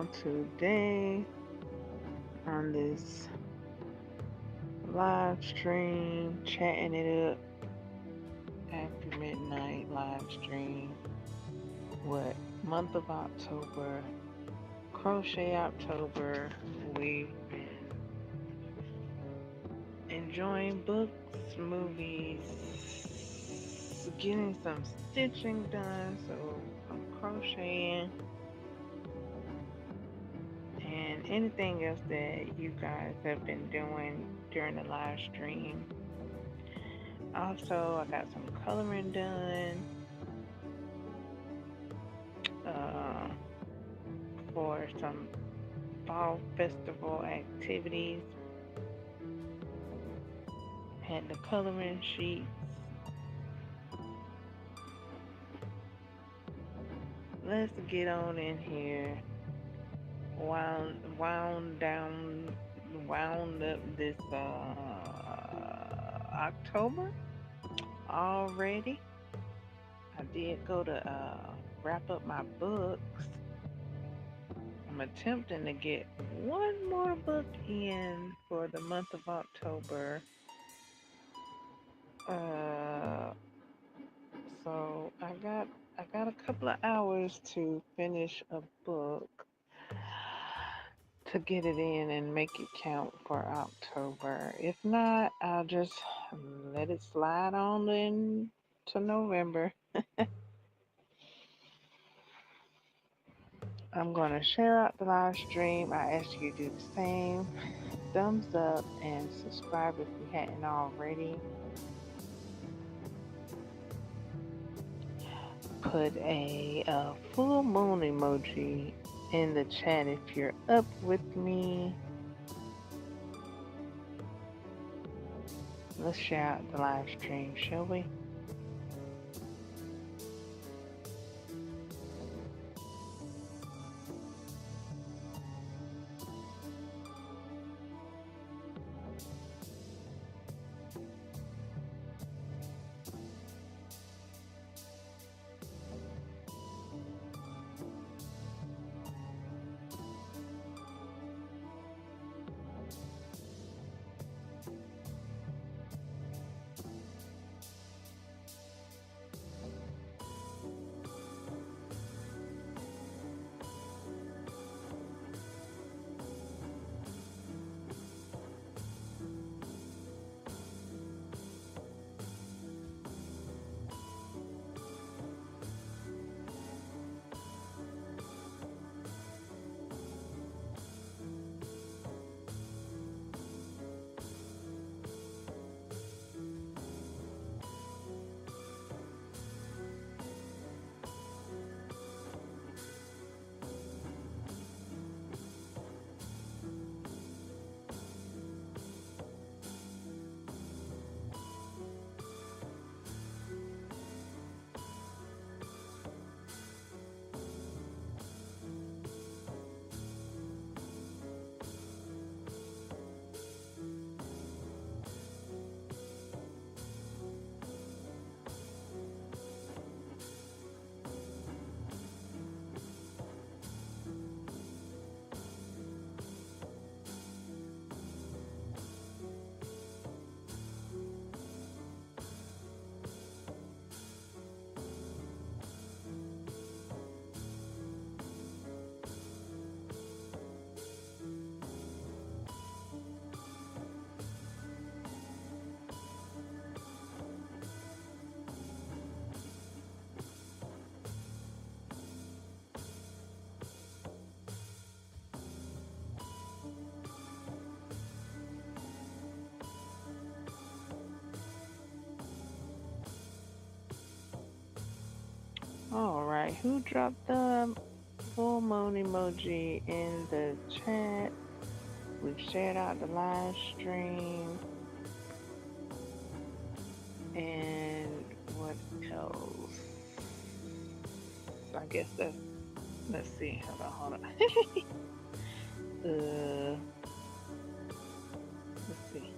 y'all today on this live stream, chatting it up after midnight live stream. What month of October? Crochet October. We've been enjoying books, movies, getting some stitching done, so I'm crocheting and anything else that you guys have been doing during the live stream. Also, I got some coloring done uh, for some fall festival activities. Had the coloring sheets. Let's get on in here. Wound up this October already. I did go to wrap up my books. I'm attempting to get one more book in for the month of October. Uh, so I got a couple of hours to finish a book to get it in and make it count for October. If not, I'll just let it slide on into November. I'm going to share out the live stream. I ask you to do the same. Thumbs up and subscribe if you hadn't already. Put a full moon emoji in the chat if you're up with me. Let's share out the live stream, shall we? All right, who dropped the full moon emoji in the chat? We've shared out the live stream. And what else? I guess that's, let's see, hold on. Let's see.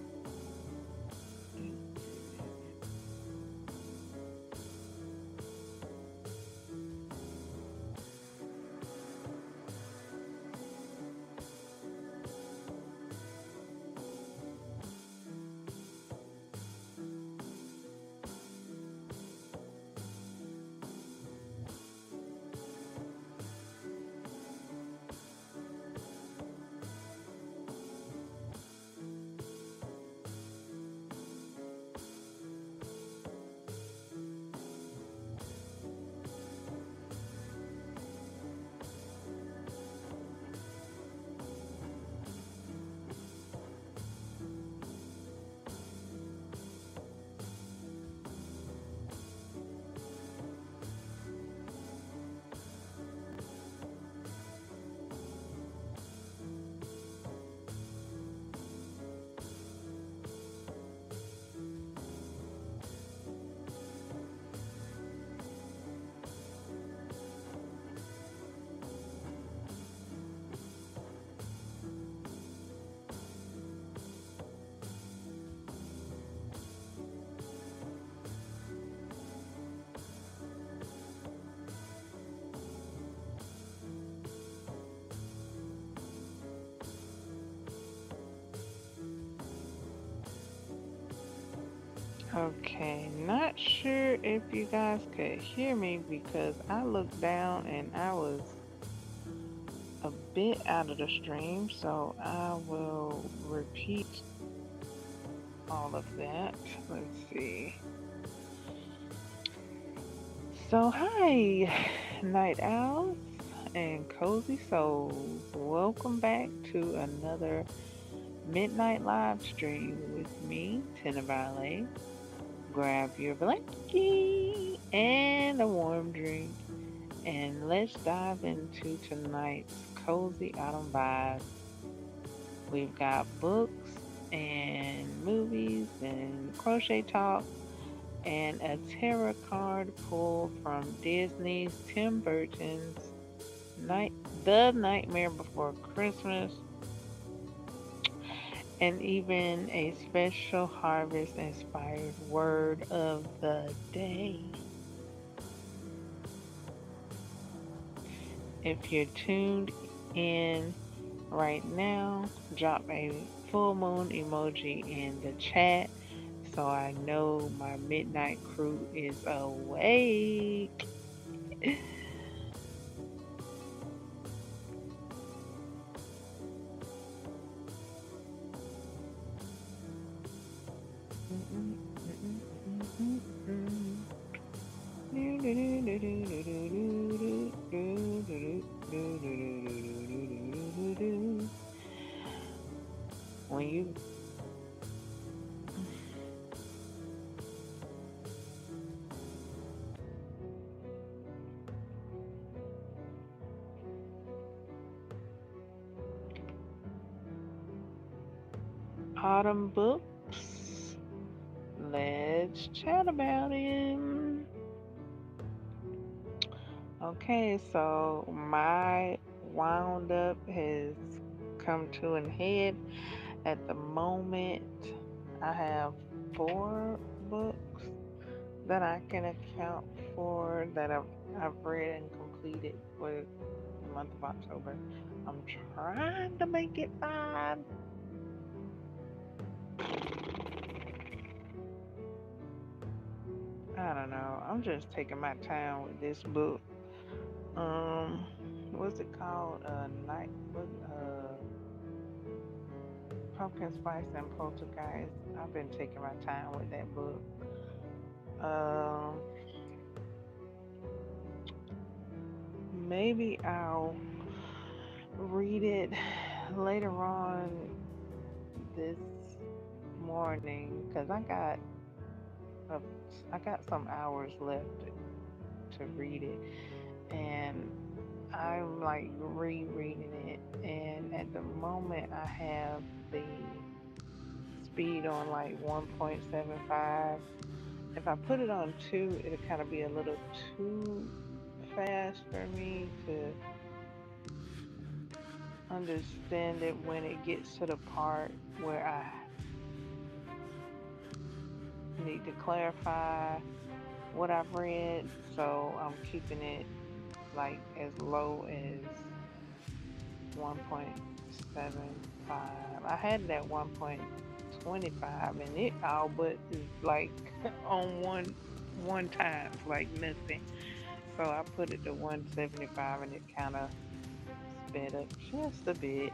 Okay, not sure if you guys could hear me because I looked down and I was a bit out of the stream, so I will repeat all of that. Let's see. So, hi, night owls and cozy souls. Welcome back to another midnight live stream with me, T1MA. Grab your blankie and a warm drink, and let's dive into tonight's cozy autumn vibes. We've got books and movies and crochet talk and a tarot card pull from Disney's Tim Burton's Night The Nightmare Before Christmas, and even a special harvest inspired word of the day. If you're tuned in right now, drop a full moon emoji in the chat so I know my midnight crew is awake. When you autumn books, let's chat about him. Okay, so my wound up has come to an head. At the moment, I have four books that I can account for that I've read and completed for the month of October. I'm trying to make it five. I don't know. I'm just taking my time with this book. Um, what's it called? Night. What? Pumpkin Spice and Poltergeist. I've been taking my time with that book. Um, maybe I'll read it later on this morning because a, I got some hours left to read it, and I'm like rereading it. And at the moment, I have the speed on like 1.75. If I put it on two, it'll kind of be a little too fast for me to understand it when it gets to the part where I need to clarify what I've read. So I'm keeping it like as low as 1.75. I had it at 1.25 and it all but is like on one times like nothing. So I put it to 175 and it kind of sped up just a bit.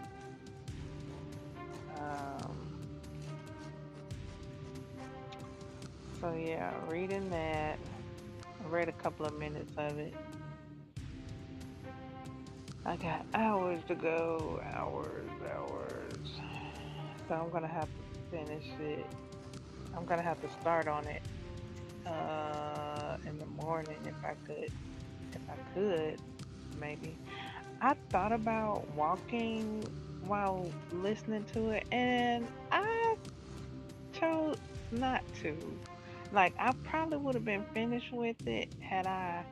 Um, so yeah, reading that. I read a couple of minutes of it. I got hours to go, hours. So I'm gonna have to finish it. I'm gonna have to start on it in the morning if I could. If I could, maybe. I thought about walking while listening to it, and I chose not to. Like, I probably would have been finished with it had I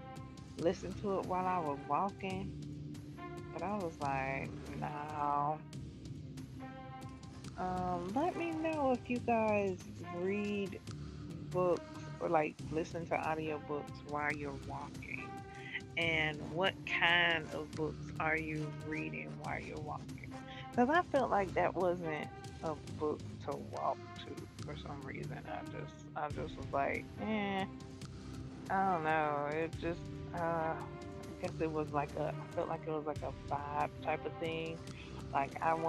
listened to it while I was walking, but I was like, no. Let me know if you guys read books or like listen to audiobooks while you're walking. And what kind of books are you reading while you're walking? Because I felt like that wasn't a book to walk to for some reason. I just was like, I don't know. It just, I guess it was like I felt like it was like a vibe type of thing. Like I'm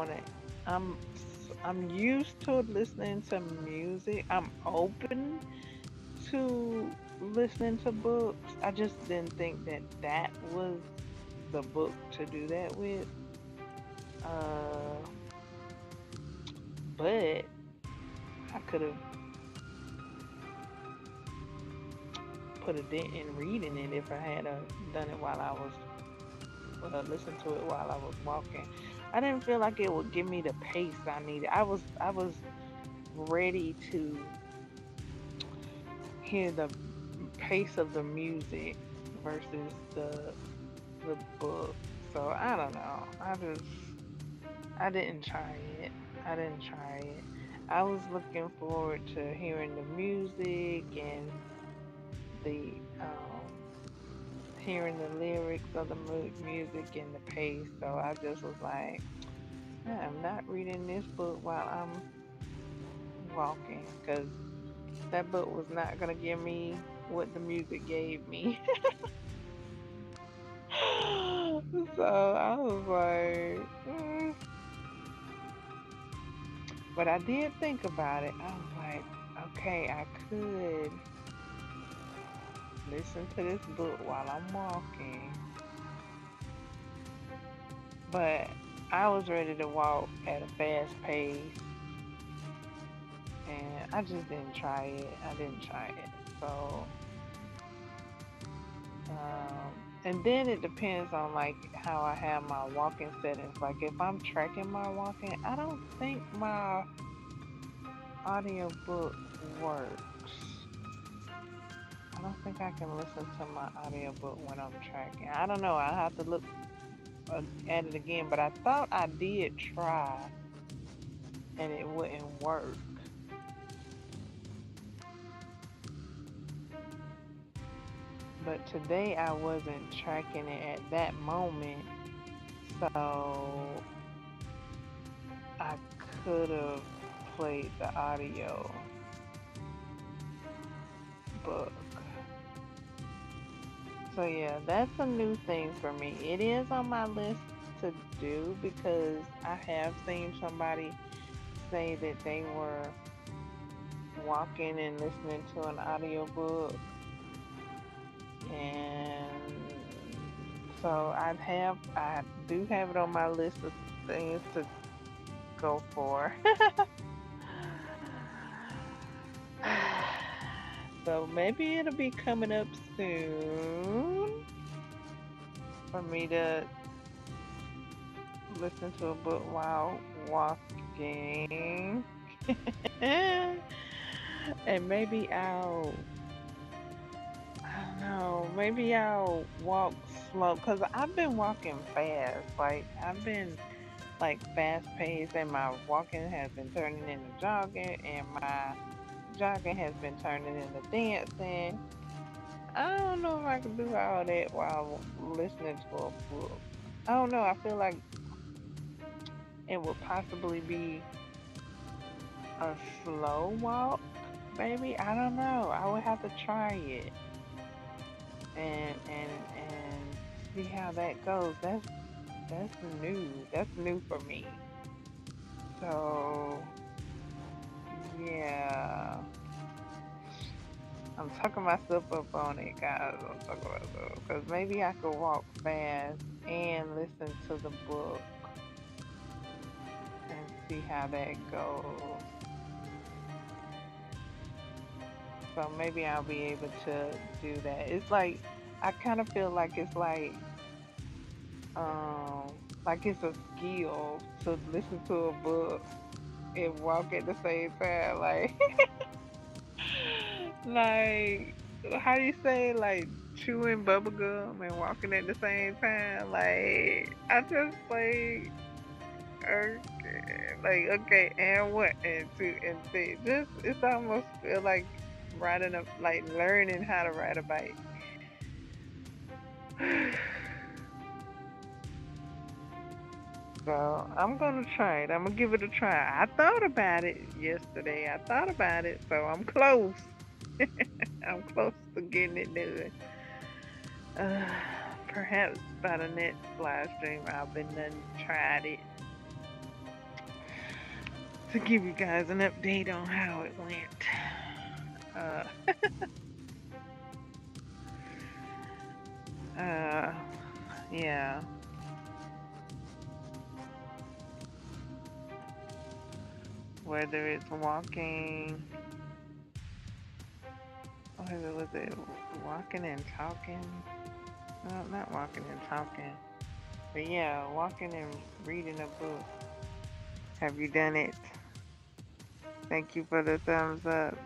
used to listening to music. I'm open to listening to books. I just didn't think that that was the book to do that with. Uh, but I could have put a dent in reading it if I had done it while I was listened to it while I was walking. I didn't feel like it would give me the pace I needed. I was ready to hear the pace of the music versus the book. So I don't know. I didn't try it. I didn't try it. I was looking forward to hearing the music and the hearing the lyrics of the music and the pace. So I just was like, I'm not reading this book while I'm walking because that book was not gonna give me what the music gave me. So I was like, but I did think about it. I was like, okay, I could listen to this book while I'm walking, but I was ready to walk at a fast pace, and I just didn't try it. I didn't try it. So, and then it depends on like how I have my walking settings. Like if I'm tracking my walking, I don't think my audiobook works. I don't think I can listen to my audiobook when I'm tracking. I don't know. I'll have to look at it again, but I thought I did try and it wouldn't work. But today I wasn't tracking it at that moment, so I could have played the audio book. So yeah, that's a new thing for me. It is on my list to do because I have seen somebody say that they were walking and listening to an audiobook, and so I do have it on my list of things to go for. So maybe it'll be coming up soon for me to listen to a book while walking. And maybe I don't know, maybe I'll walk slow because I've been walking fast. Like, I've been like fast paced, and my walking has been turning into jogging, and my jogging has been turning into dancing. I don't know if I can do all that while listening to a book. I don't know. I feel like it would possibly be a slow walk, maybe. I don't know. I would have to try it and see how that goes. That's new. That's new for me. So yeah, I'm talking myself up on it, guys. I'm talking myself because maybe I could walk fast and listen to the book and see how that goes. So maybe I'll be able to do that. It's like I kind of feel like it's a skill to listen to a book and walk at the same time. Like like how do you say like chewing bubble gum and walking at the same time? Like I just okay, and one and two and three. Just it's almost feel like riding a like learning how to ride a bike. So I'm gonna try it. I'm gonna give it a try. I thought about it yesterday. I thought about it, so I'm close. I'm close to getting it done. Uh, Perhaps by the next live stream, I'll be done tried it to give you guys an update on how it went. Uh, uh, yeah. Whether it's walking, whether was it walking and talking? No, not walking and talking. But yeah, walking and reading a book. Have you done it? Thank you for the thumbs up.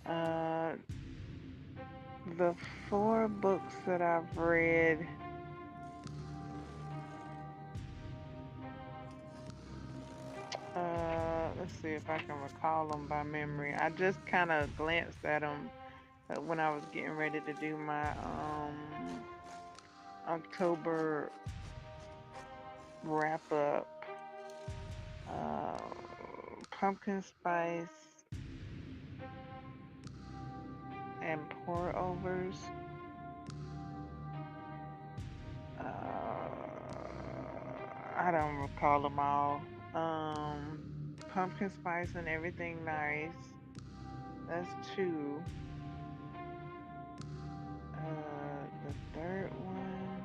Uh, the 4 books that I've read, let's see if I can recall them by memory. I just kind of glanced at them when I was getting ready to do my October wrap up. Uh, Pumpkin spice and pour overs. I don't recall them all. Pumpkin spice and everything nice. That's 2. The third one,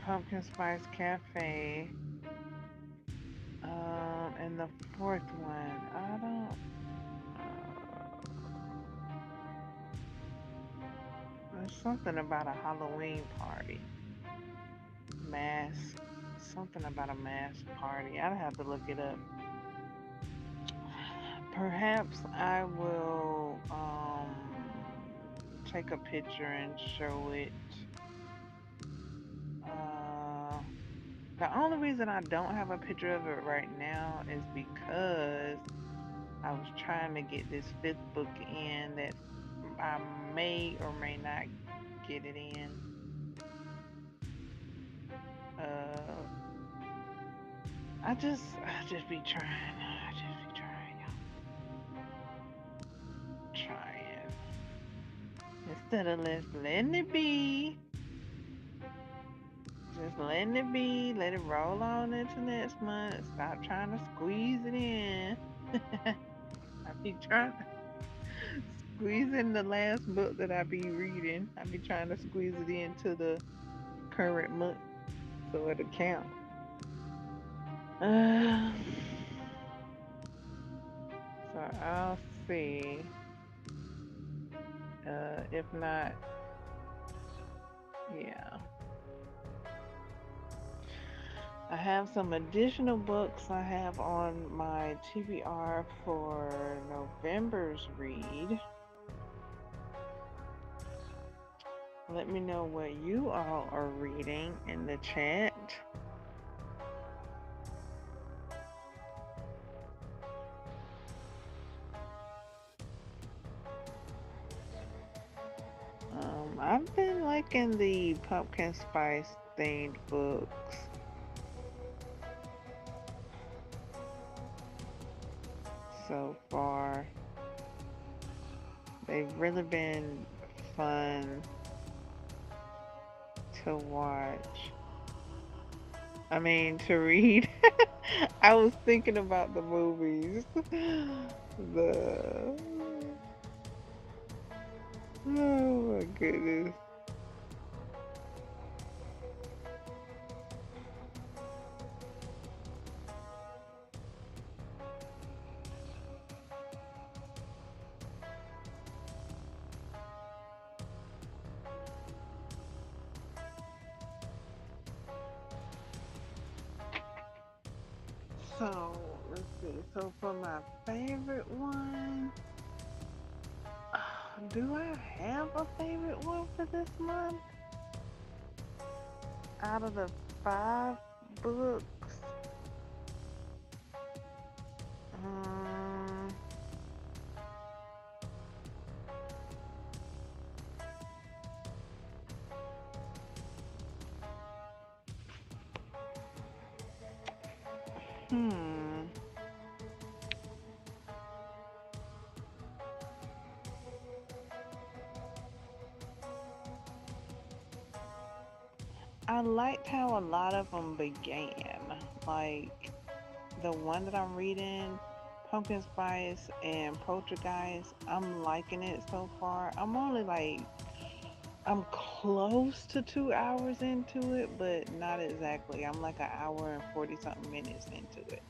pumpkin spice cafe. And the fourth one, I don't. There's something about a Halloween party. Mask. Something about a mask party. I'd have to look it up. Perhaps I will take a picture and show it. Uh, the only reason I don't have a picture of it right now is because I was trying to get this 5th book in that I may or may not get it in. Uh, I just be trying. I just be trying. Instead of letting it be, just letting it be, let it roll on into next month. Stop trying to squeeze it in. I be trying to squeeze in the last book that I be reading. I be trying to squeeze it into the current month so it'll count. Uh, so I'll see. If not, yeah. I have some additional books I have on my TBR for November's read. Let me know what you all are reading in the chat. I've been liking the pumpkin spice themed books so far. They've really been fun to watch. I mean, to read. I was thinking about the movies. The Oh my goodness. So, let's see. So, for my favorite one, do I have a favorite one for this month? Out of the 5 books, Hmm. I liked how a lot of them began. Like the one that I'm reading, Pumpkin Spice and Poltergeist, I'm liking it so far. I'm close to 2 hours into it, but not exactly. I'm like an hour and 40 something minutes into it.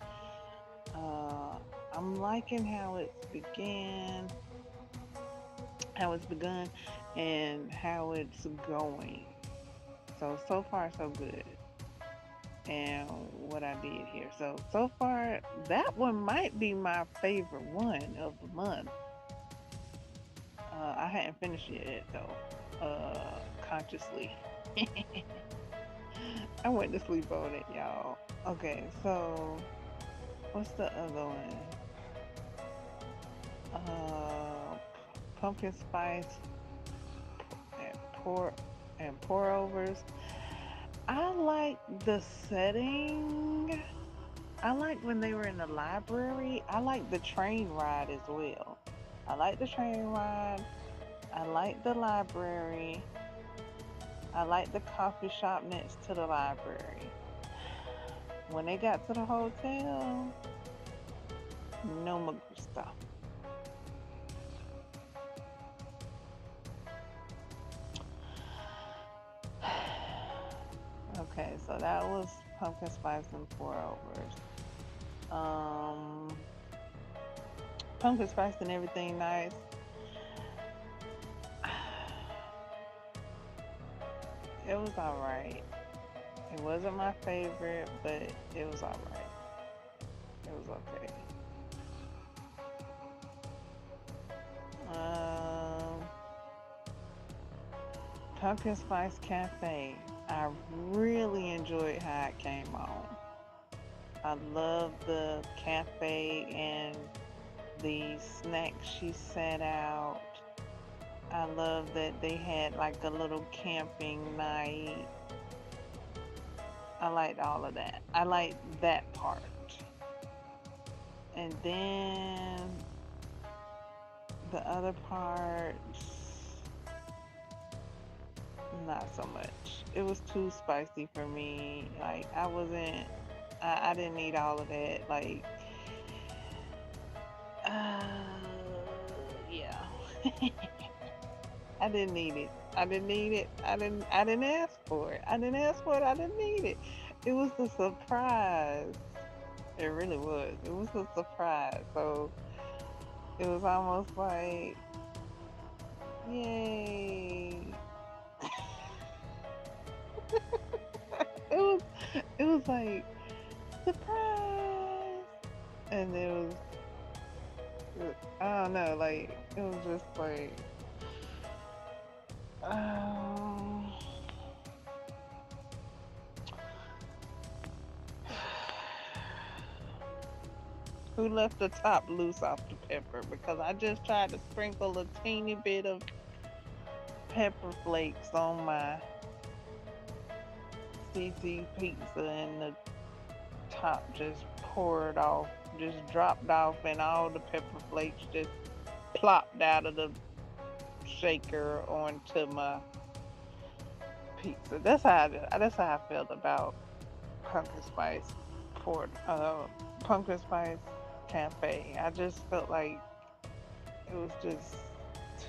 Uh, I'm liking how it's begun, and how it's going. So far so good. And what I did here. So far that one might be my favorite one of the month. I hadn't finished it yet though. Consciously. I went to sleep on it, y'all. Okay, so what's the other one? Pumpkin spice and pour overs. I like the setting. I like when they were in the library. I like the train ride as well. I like the train ride. I like the library. I like the coffee shop next to the library. When they got to the hotel, no me gusta. Okay, so that was pumpkin spice and pour overs. Um, Pumpkin spice and everything nice. It was alright. It wasn't my favorite, but it was alright. It was okay. Um, Pumpkin Spice Cafe. I really enjoyed how it came on. I love the cafe and the snacks she set out. I love that they had like a little camping night. I liked all of that. I liked that part. And then the other parts, not so much. It was too spicy for me. Like I didn't need all of that. Like, uh, yeah. I didn't need it. I didn't need it. I didn't ask for it. I didn't ask for it. I didn't need it. It was a surprise. It really was. It was a surprise. So it was almost like, yay. It was it was like surprise. And I don't know, like it was just like um who left the top loose off the pepper, because I just tried to sprinkle a teeny bit of pepper flakes on my CC pizza, and the top just poured off, just dropped off, and all the pepper flakes just plopped out of the shaker onto my pizza. That's how I felt about pumpkin spice for pumpkin spice cafe. I just felt like it was just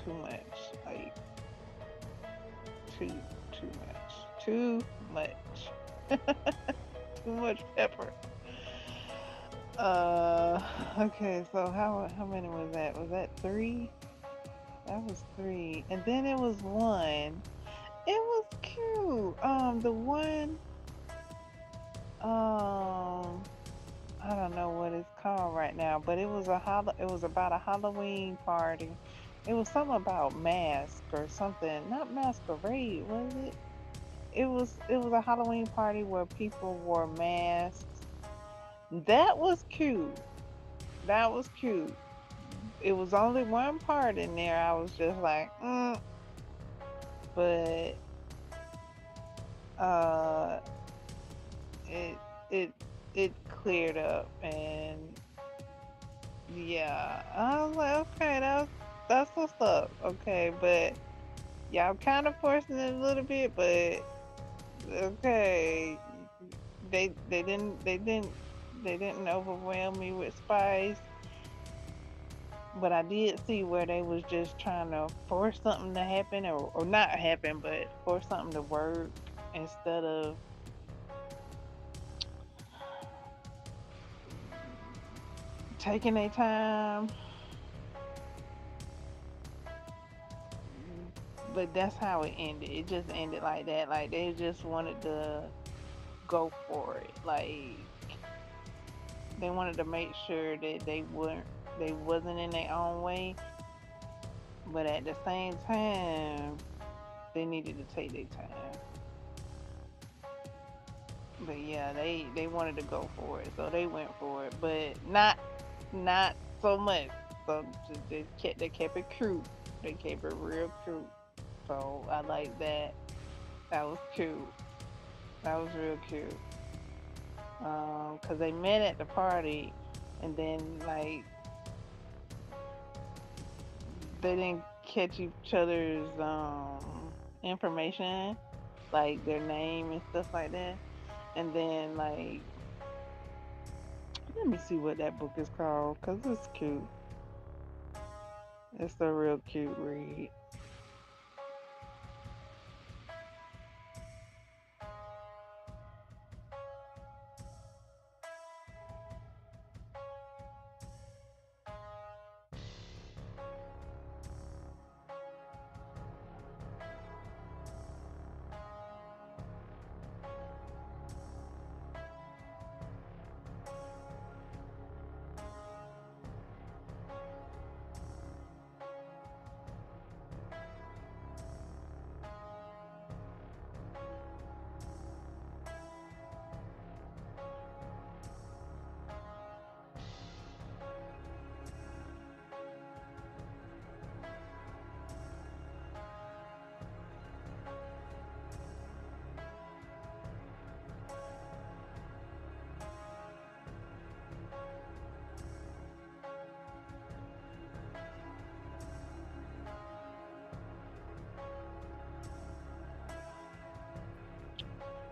too much, like too too much, too much pepper. Okay, so how many was that? Was that three? That was three, and then it was one. It was cute. The one, um, I don't know what it's called right now, but it was about a Halloween party. It was something about mask or something. Not masquerade, was it? It was a Halloween party where people wore masks. That was cute. That was cute. It was only one part in there. I was just like, but uh, it it it cleared up, and yeah, I was like, okay, that's what's up. Okay, but y'all kind of forcing it a little bit, but okay, they didn't overwhelm me with spice, but I did see where they was just trying to force something to happen, or not happen, but force something to work instead of taking their time. But that's how it ended. It just ended like that. Like they just wanted to go for it. Like they wanted to make sure that they wasn't in their own way, but at the same time they needed to take their time. But yeah, they wanted to go for it, so they went for it, but not so much. So they kept it cute. They kept it real cute. So I like that. That was cute. That was real cute. 'Cause they met at the party, and then like they didn't catch each other's information, like their name and stuff like that. And then like let me see what that book is called, 'cause it's cute. It's a real cute read.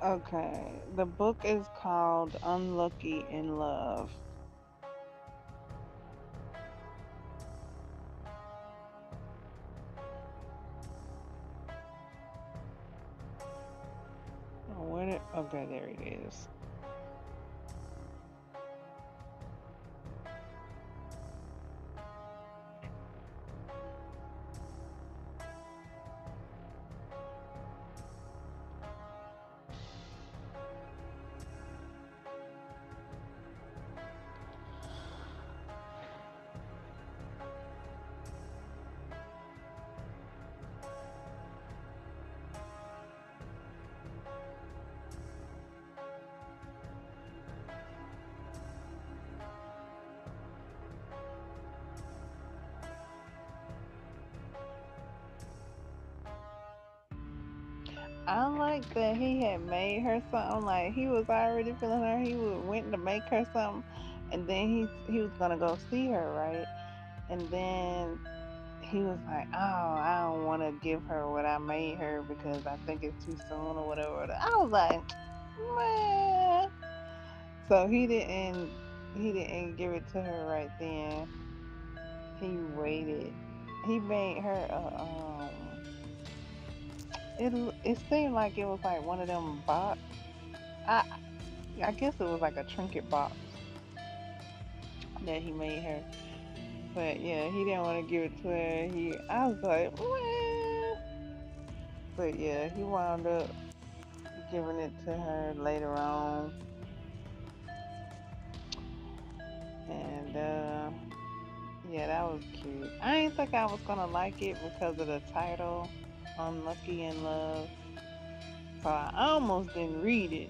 Okay, the book is called Unlucky in Love. Oh, okay, there it is. I like that he had made her something. Like he was already feeling her. He went to make her something, and then he was gonna go see her, right? And then he was like, "Oh, I don't want to give her what I made her because I think it's too soon or whatever." I was like, "Man." So he didn't give it to her right then. He waited. He made her it seemed like it was like one of them box. I I guess it was like a trinket box that he made her. But yeah, he didn't want to give it to her. I was like, well, but yeah, he wound up giving it to her later on, and yeah, that was cute. I didn't think I was gonna like it because of the title, "Unlucky in Love," so I almost didn't read it.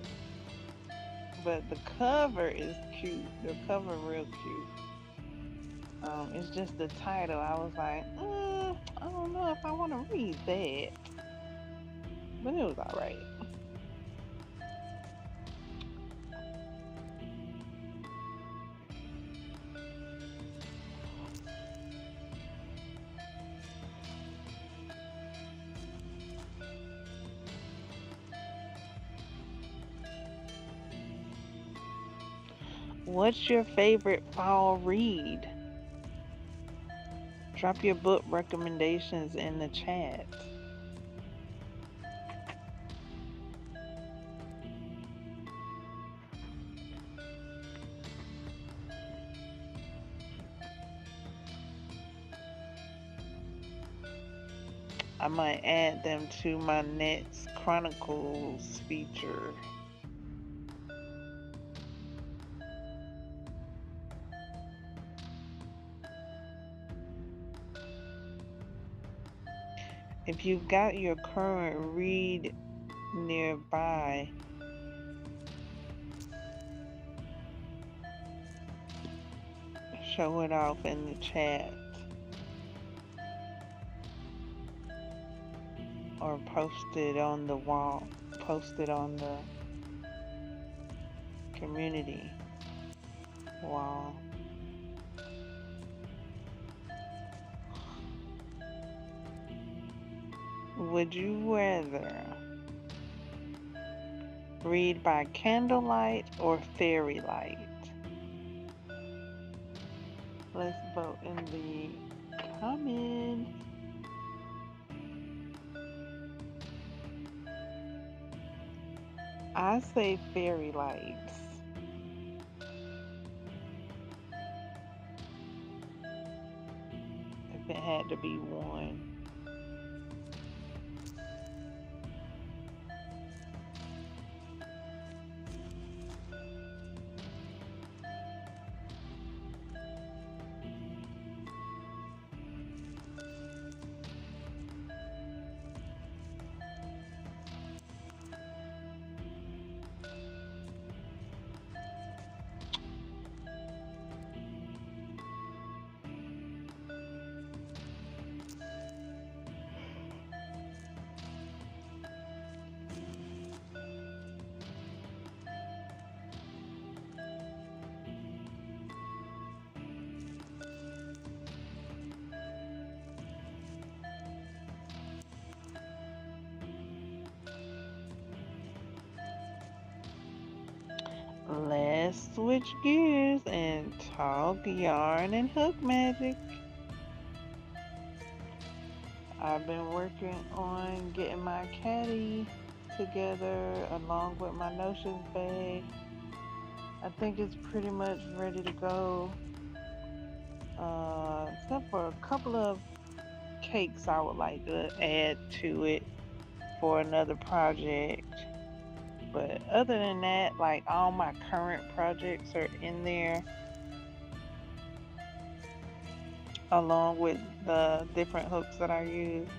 But the cover is cute. The cover real cute. It's just the title. I was like, I don't know if I want to read that, but it was all right. What's your favorite fall read? Drop your book recommendations in the chat. I might add them to my next Chronicles feature. If you've got your current read nearby, show it off in the chat or post it on the wall, post it on the community wall. Would you rather read by candlelight or fairy light? Let's vote in the comments. I say fairy lights. If it had to be one. Let's switch gears and talk yarn and hook magic. I've been working on getting my caddy together along with my notions bag. I think it's pretty much ready to go. Except for a couple of cakes I would like to add to it for another project. But other than that, like all my current projects are in there along with the different hooks that I use.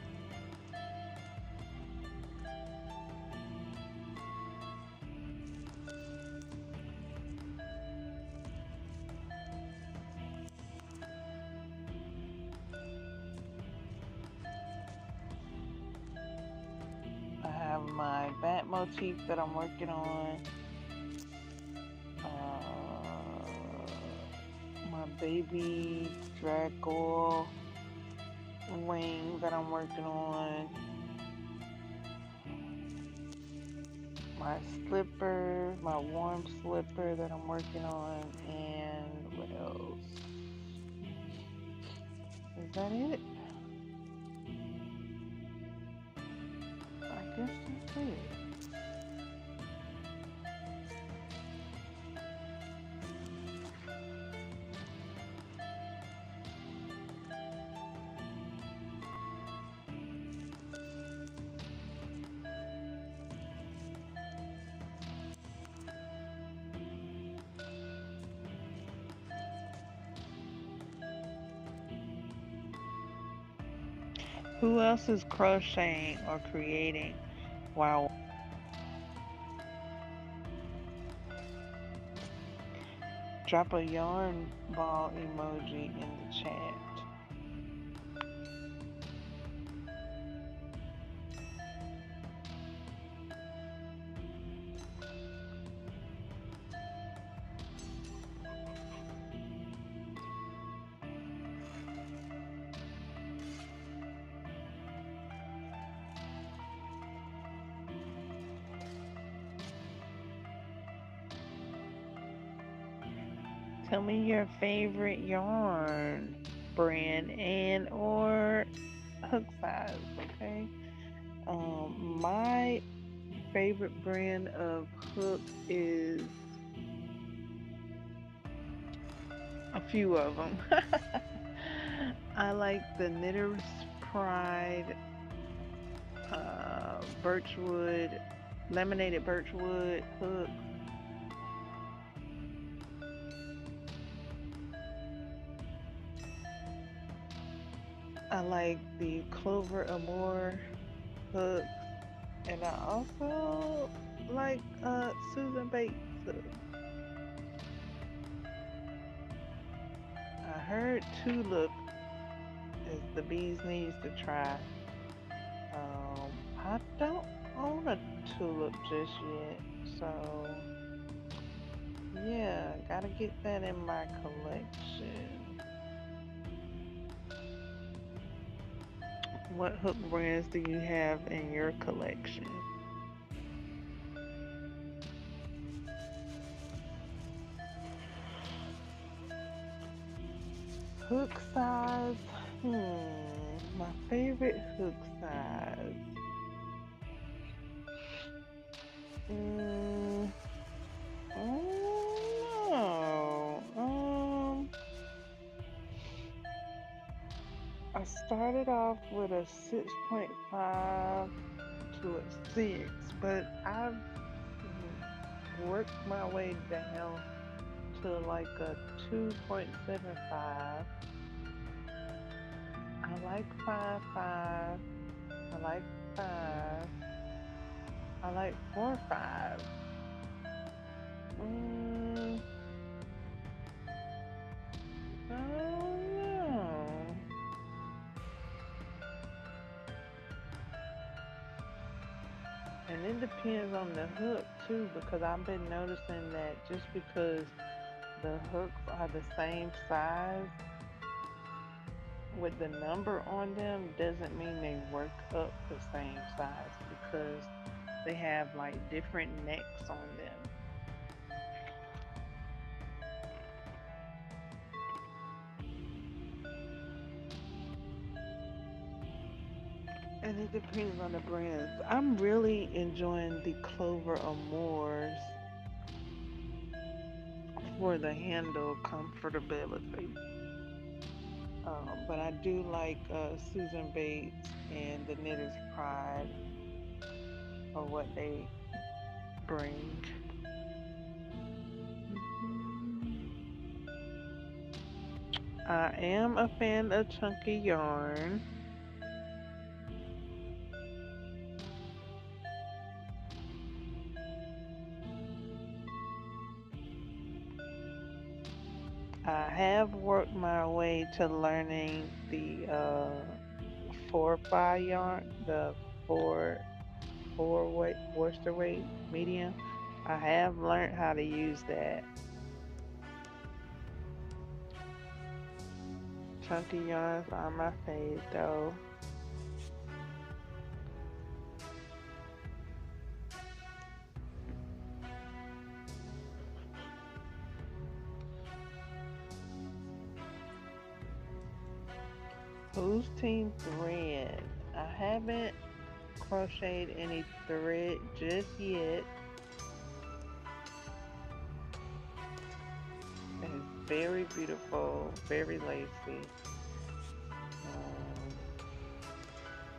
I have my bat motif that I'm working on. My baby draggle wing that I'm working on. My slipper, my warm slipper that I'm working on, and what else? Is that it? I guess that's it. Who else is crocheting or creating while drop a yarn ball emoji in the chat? Tell me your favorite yarn brand and or hook size, okay? My favorite brand of hook is a few of them. I like the Knitter's Pride birchwood, laminated birchwood hooks. I like the Clover Amour hooks, and I also like Susan Bates hooks. I heard Tulip is the bee's knees to try. I don't own a tulip just yet, so yeah, gotta get that in my collection. What hook brands do you have in your collection? Hook size. My favorite hook size. Mm, I don't know. I started off with a 6.5 to a 6, but I've worked my way down to like a 2.75. I like 5.5. I like 5. I like 4.5. Mm, I don't know. And it depends on the hook too, because I've been noticing that just because the hooks are the same size with the number on them doesn't mean they work up the same size because they have like different necks on them. And it depends on the brands. I'm really enjoying the Clover Amours for the handle comfortability. But I do like Susan Bates and the Knitter's Pride for what they bring. Mhm. I am a fan of chunky yarn. I have worked my way to learning the 4-5 yarn, the four weight Worcester weight medium. I have learned how to use that. Chunky yarns are my fave though. Who's team thread? I haven't crocheted any thread just yet. It's very beautiful, very lacy. Um,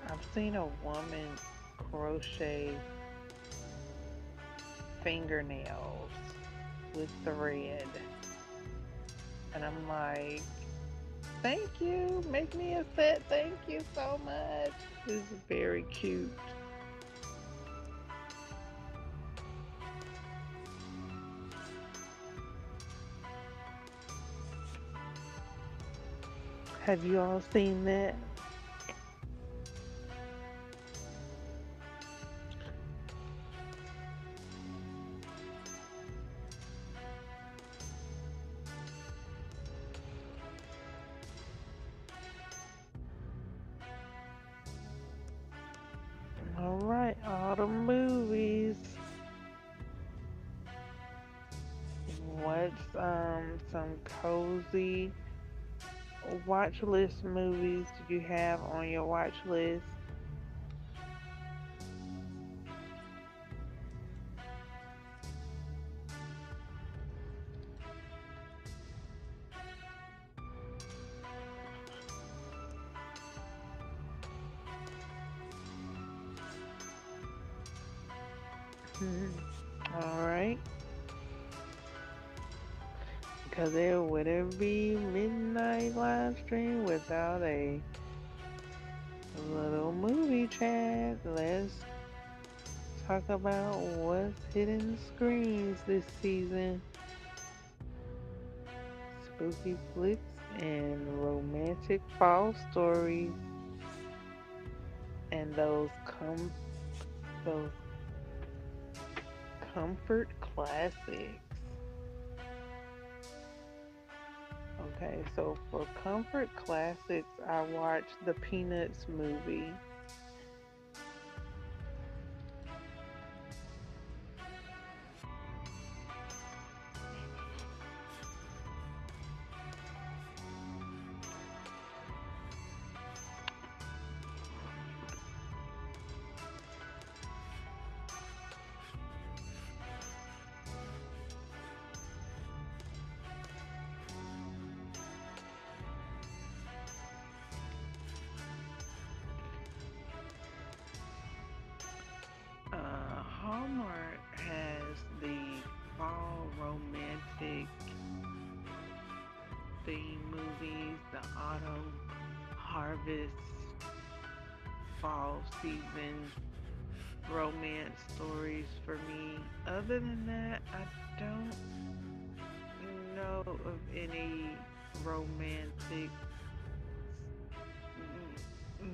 I've seen a woman crochet fingernails with thread, and I'm like, thank you, make me a set. Thank you so much. This is very cute. Have you all seen that? All right, all the movies. What's some cozy watch list movies do you have on your watch list? All right. Because there wouldn't be midnight live stream without a little movie chat. Let's talk about what's hitting screens this season. Spooky flicks and romantic fall stories, and those comfort classics. Okay, so for comfort classics, I watched the Peanuts movie. Hallmark has the fall romantic theme movies, the autumn harvest, fall season romance stories for me. Other than that, I don't know of any romantic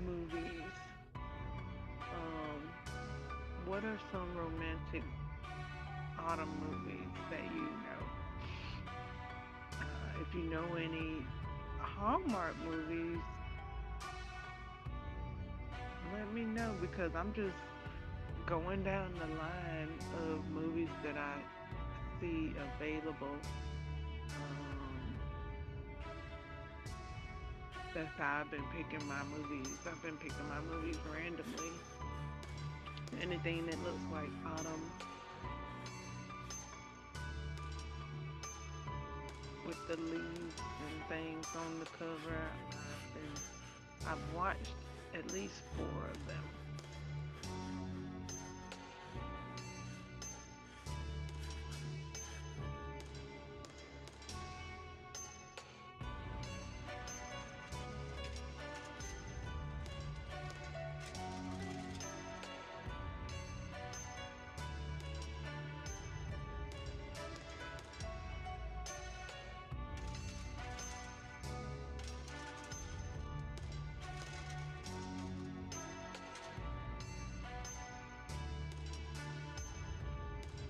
movies. What are some romantic autumn movies that you know? If you know any Hallmark movies, let me know because I'm just going down the line of movies that I see available. That's how I've been picking my movies. I've been picking my movies randomly. Anything that looks like autumn with the leaves and things on the cover. I've watched at least 4 of them.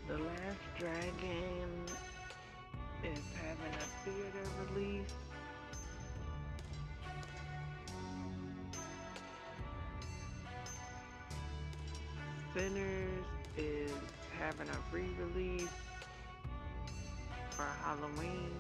The Last Dragon is having a theater release. Sinners is having a re-release for Halloween.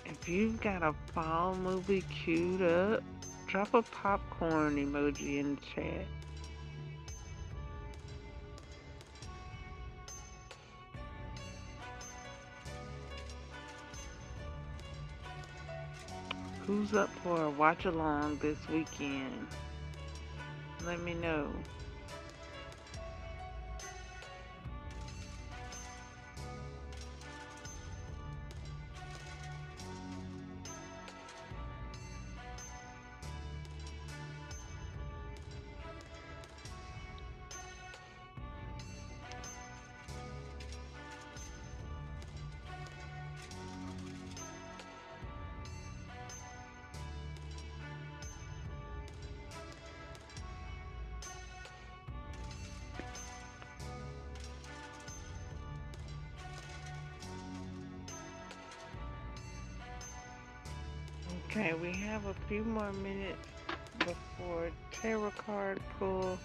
If you've got a fall movie queued up, drop a popcorn emoji in the chat. Who's up for a watch along this weekend? Let me know. Okay, we have a few more minutes before tarot card pull.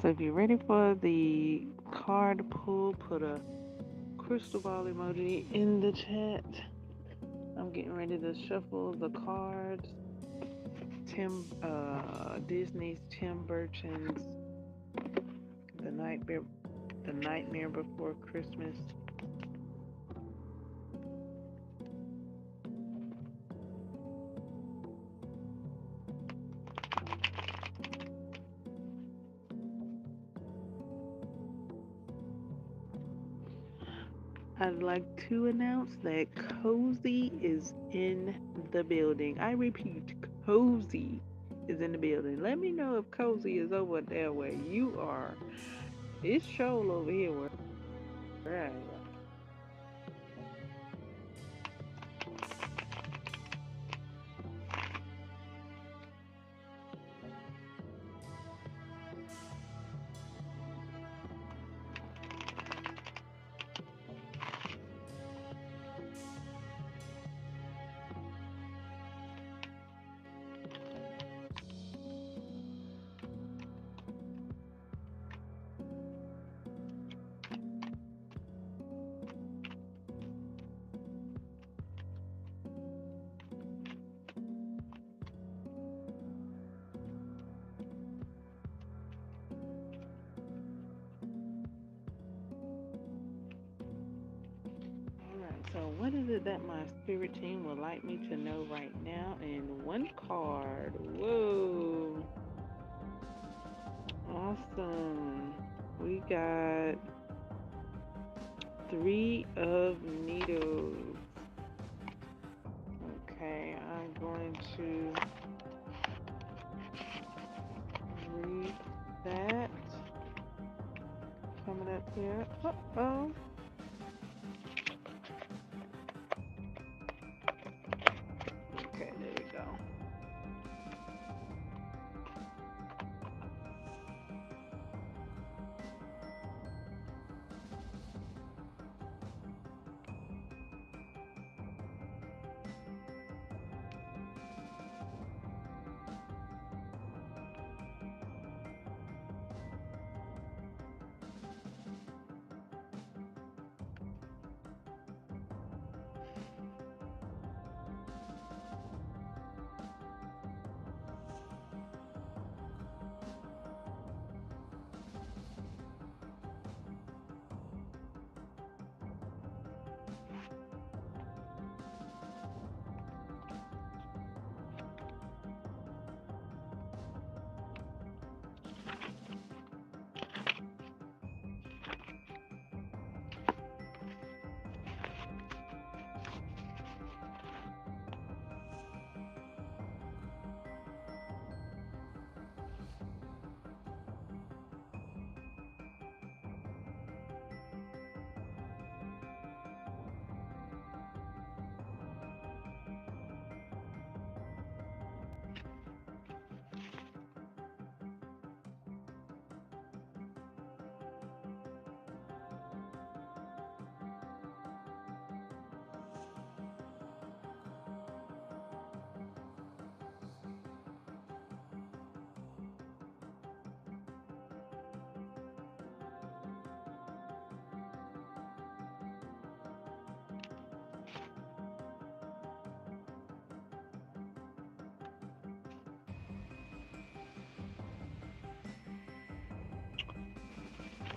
So if you're ready for the card pull, put a crystal ball emoji in the chat. I'm getting ready to shuffle the cards. Disney's Tim Burton's The Nightmare Before Christmas. I'd like to announce that Cozy is in the building. I repeat, Cozy is in the building. Let me know if Cozy is over there where you are. It's shoal over here where I am. So what is it that my spirit team would like me to know right now? And one card. Whoa. Awesome. We got 3 of Needles. Okay, I'm going to read that. Coming up here. Uh-oh. Okay, there we go.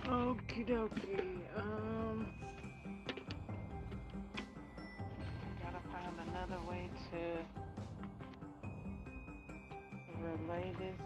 Okie dokie. Gotta find another way to relay this.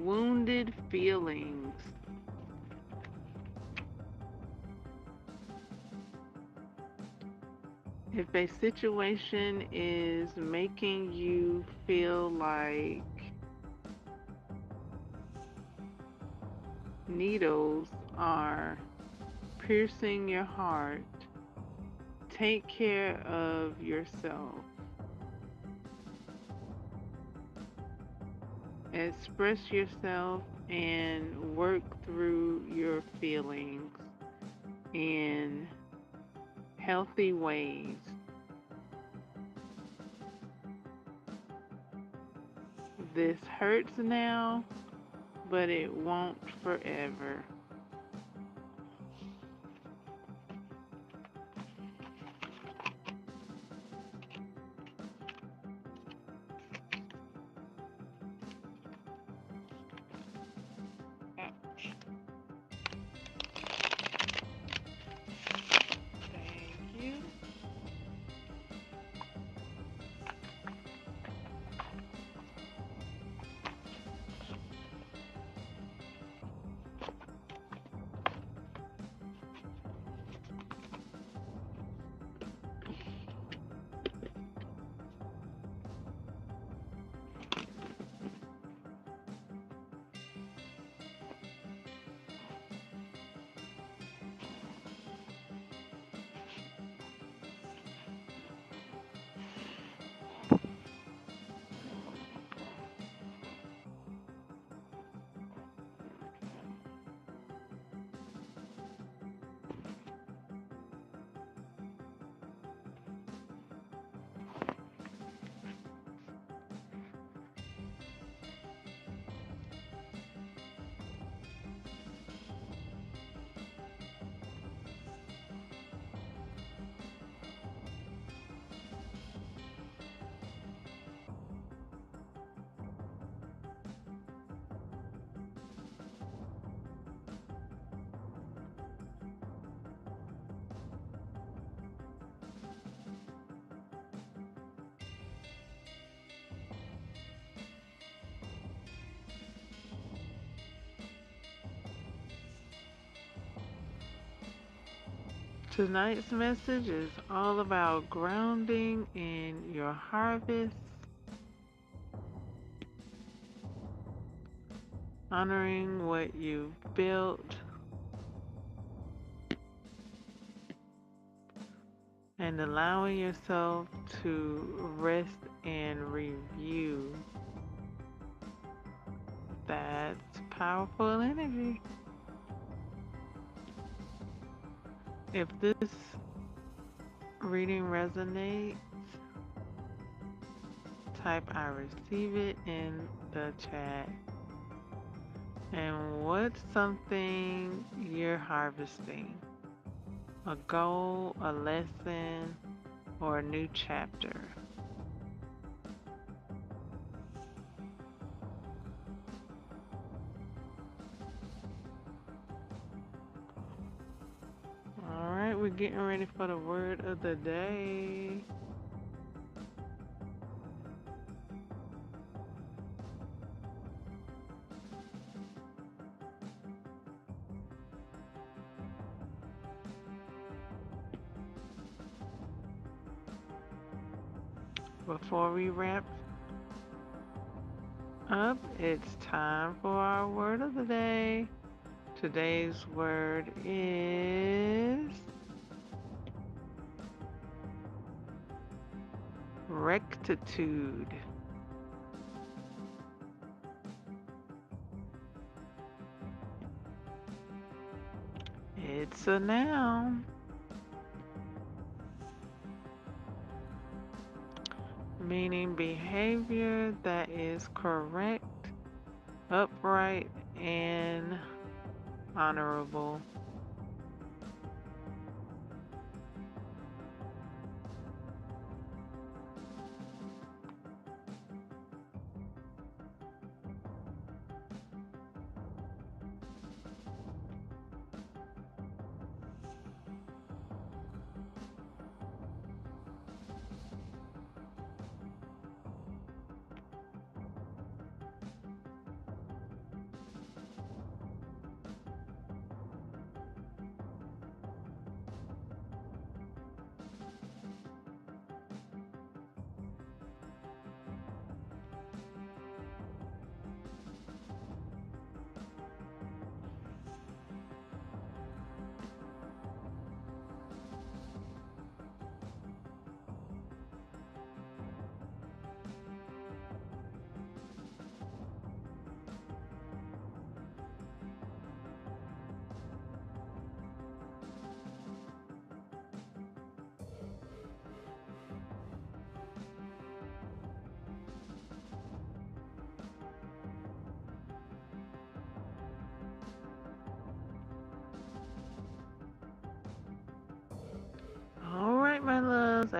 wounded feelings. If a situation is making you feel like needles are piercing your heart, take care of yourself. Express yourself and work through your feelings in healthy ways. This hurts now, but it won't forever. Ouch. Thank you. Tonight's message is all about grounding in your harvest, honoring what you've built, and allowing yourself to rest and review. That's powerful energy. If this reading resonates, type I receive it in the chat. And what's something you're harvesting? A goal, a lesson, or a new chapter? Alright, we're getting ready for the word of the day. Before we wrap up, it's time for our word of the day. Today's word is rectitude. It's a noun, meaning behavior that is correct, upright, and honorable.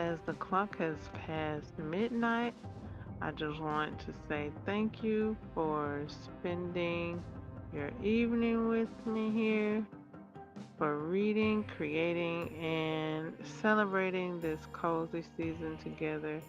as the clock has passed midnight, I just want to say thank you for spending your evening with me here, for reading, creating, and celebrating this cozy season together.